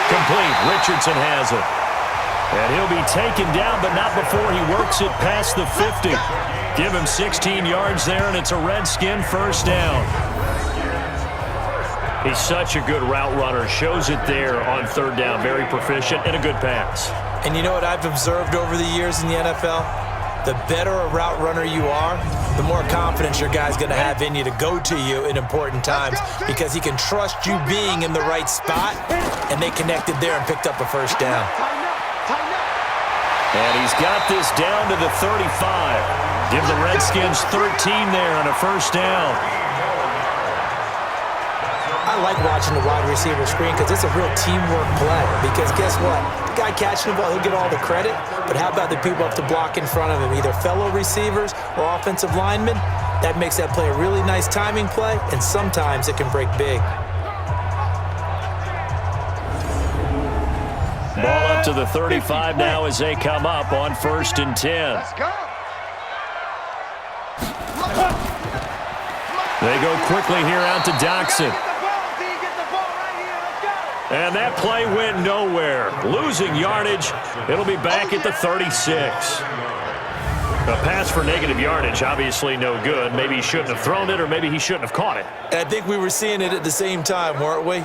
complete. Richardson has it. And he'll be taken down, but not before he works it past the 50. Give him 16 yards there, and it's a Redskin first down. He's such a good route runner. Shows it there on third down. Very proficient and a good pass. And you know what I've observed over the years in the NFL? The better a route runner you are, the more confidence your guy's going to have in you to go to you in important times because he can trust you being in the right spot, and they connected there and picked up a first down. And he's got this down to the 35. Give the Redskins 13 there on a first down. I like watching the wide receiver screen because it's a real teamwork play. Because guess what? The guy catching the ball, he'll get all the credit. But how about the people up to block in front of him, either fellow receivers or offensive linemen? That makes that play a really nice timing play, and sometimes it can break big. Ball up to the 35 now as they come up on 1st and 10. Let's go. They go quickly here out to Doxson. And that play went nowhere. Losing yardage. It'll be back at the 36. A pass for negative yardage, obviously no good. Maybe he shouldn't have thrown it, or maybe he shouldn't have caught it. And I think we were seeing it at the same time, weren't we?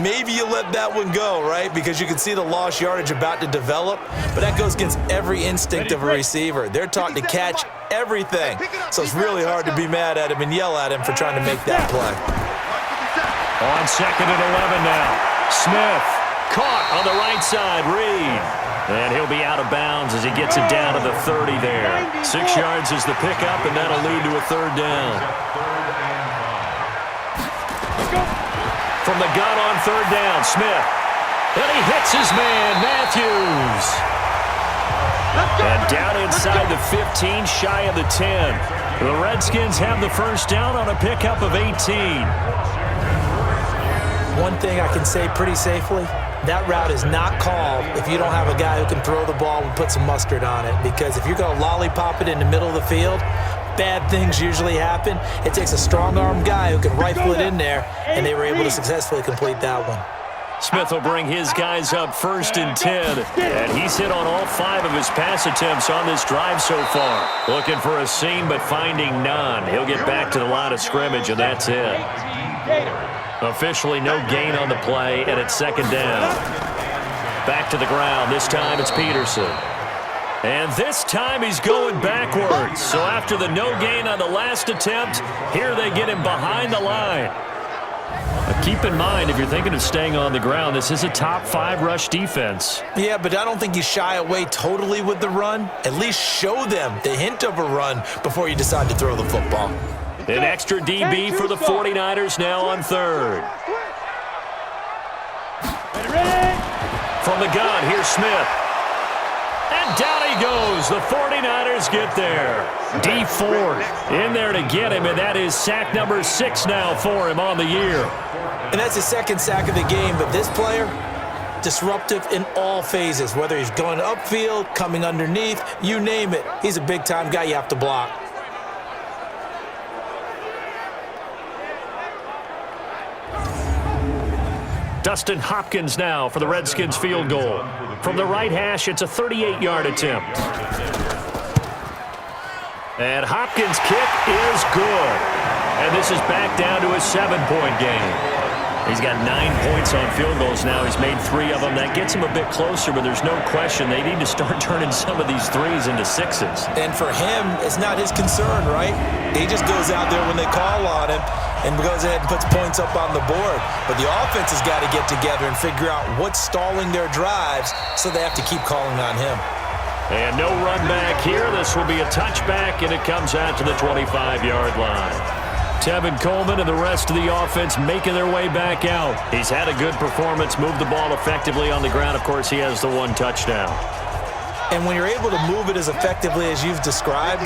Maybe you let that one go, right? Because you can see the lost yardage about to develop. But that goes against every instinct of a receiver. They're taught to catch everything. So it's really hard to be mad at him and yell at him for trying to make that play. On 2nd and 11 now. Smith caught on the right side. Reed. And he'll be out of bounds as he gets it down to the 30 there. 6 yards is the pickup, and that'll lead to a third down. From the gun on third down, Smith. And he hits his man, Matthews. And down inside the 15, shy of the 10. The Redskins have the first down on a pickup of 18. One thing I can say pretty safely, that route is not called if you don't have a guy who can throw the ball and put some mustard on it. Because if you're going to lollipop it in the middle of the field, bad things usually happen. It takes a strong-arm guy who can rifle it in there, and they were able to successfully complete that one. Smith will bring his guys up 1st and 10, and he's hit on all 5 of his pass attempts on this drive so far. Looking for a seam, but finding none. He'll get back to the line of scrimmage, and that's it. Officially no gain on the play, and it's 2nd down. Back to the ground. This time it's Peterson. And this time he's going backwards. So after the no gain on the last attempt, here they get him behind the line. Keep in mind, if you're thinking of staying on the ground, this is a top 5 rush defense. Yeah, but I don't think you shy away totally with the run. At least show them the hint of a run before you decide to throw the football. An extra DB for the 49ers now on 3rd. From the gun, here's Smith. And down he goes. The 49ers get there. D Ford in there to get him, and that is sack number 6 now for him on the year. And that's his 2nd sack of the game, but this player, disruptive in all phases, whether he's going upfield, coming underneath, you name it. He's a big-time guy you have to block. Dustin Hopkins now for the Redskins field goal. From the right hash, it's a 38-yard attempt. And Hopkins' kick is good. And this is back down to a 7-point game. He's got 9 points on field goals now. He's made 3 of them. That gets him a bit closer, but there's no question they need to start turning some of these 3s into 6s. And for him, it's not his concern, right? He just goes out there when they call on him and goes ahead and puts points up on the board. But the offense has got to get together and figure out what's stalling their drives, so they have to keep calling on him. And no run back here. This will be a touchback, and it comes out to the 25-yard line. Tevin Coleman and the rest of the offense making their way back out. He's had a good performance, moved the ball effectively on the ground. Of course, he has the 1 touchdown. And when you're able to move it as effectively as you've described,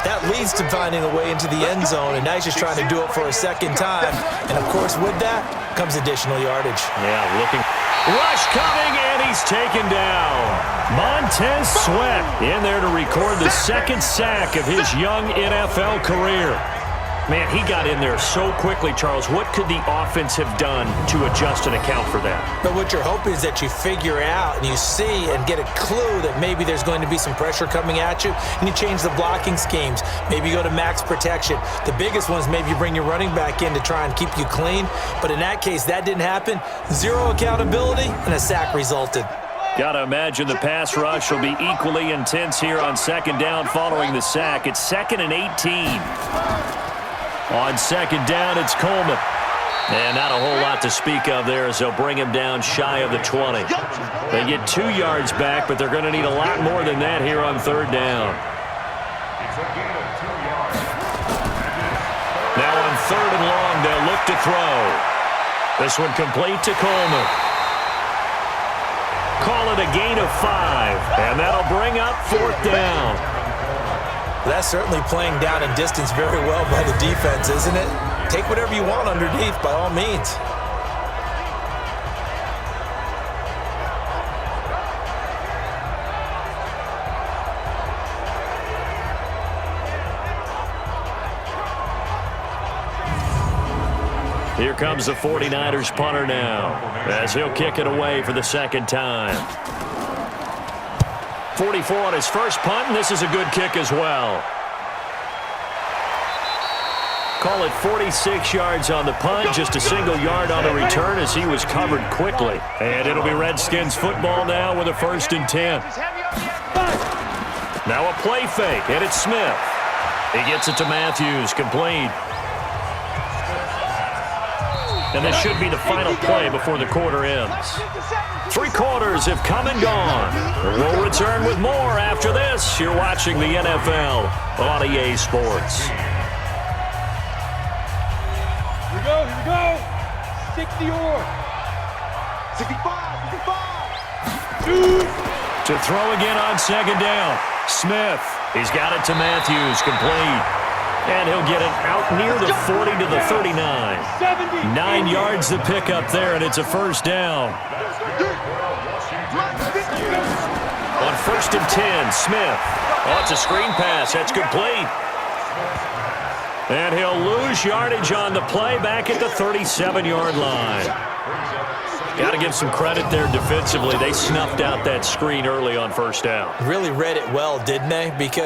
that leads to finding a way into the end zone, and now he's just trying to do it for a 2nd time. And, of course, with that comes additional yardage. Yeah, looking. Rush coming, and he's taken down. Montez Sweat in there to record the 2nd sack of his young NFL career. Man, he got in there so quickly, Charles. What could the offense have done to adjust and account for that? But what you're hoping is that you figure out and you see and get a clue that maybe there's going to be some pressure coming at you, and you change the blocking schemes. Maybe you go to max protection. The biggest one is maybe you bring your running back in to try and keep you clean. But in that case, that didn't happen. 0 accountability, and a sack resulted. Got to imagine the pass rush will be equally intense here on 2nd down following the sack. It's 2nd and 18. On 2nd down, it's Coleman. And not a whole lot to speak of there as they'll bring him down shy of the 20. They get 2 yards back, but they're going to need a lot more than that here on 3rd down. Now on 3rd and long, they'll look to throw. This one complete to Coleman. Call it a gain of 5, and that'll bring up 4th down. That's certainly playing down and distance very well by the defense, isn't it? Take whatever you want underneath, by all means. Here comes the 49ers punter now, as he'll kick it away for the 2nd time. 44 on his first punt, and this is a good kick as well. Call it 46 yards on the punt, just a single yard on the return as he was covered quickly. And it'll be Redskins football now with a 1st and 10. Now a play fake, and it's Smith. He gets it to Matthews, complete. And this should be the final play before the quarter ends. 3 quarters have come and gone. We'll return with more after this. You're watching the NFL on EA Sports. Here we go. 60 or 65. To throw again on 2nd down. Smith, he's got it to Matthews, complete. And he'll get it out near the 40 to the 39. 9 yards to pick up there, and it's a 1st down. On 1st and 10, Smith. Oh, it's a screen pass. That's complete. And he'll lose yardage on the play back at the 37-yard line. Got to give some credit there defensively. They snuffed out that screen early on first down. Really read it well, didn't they? Because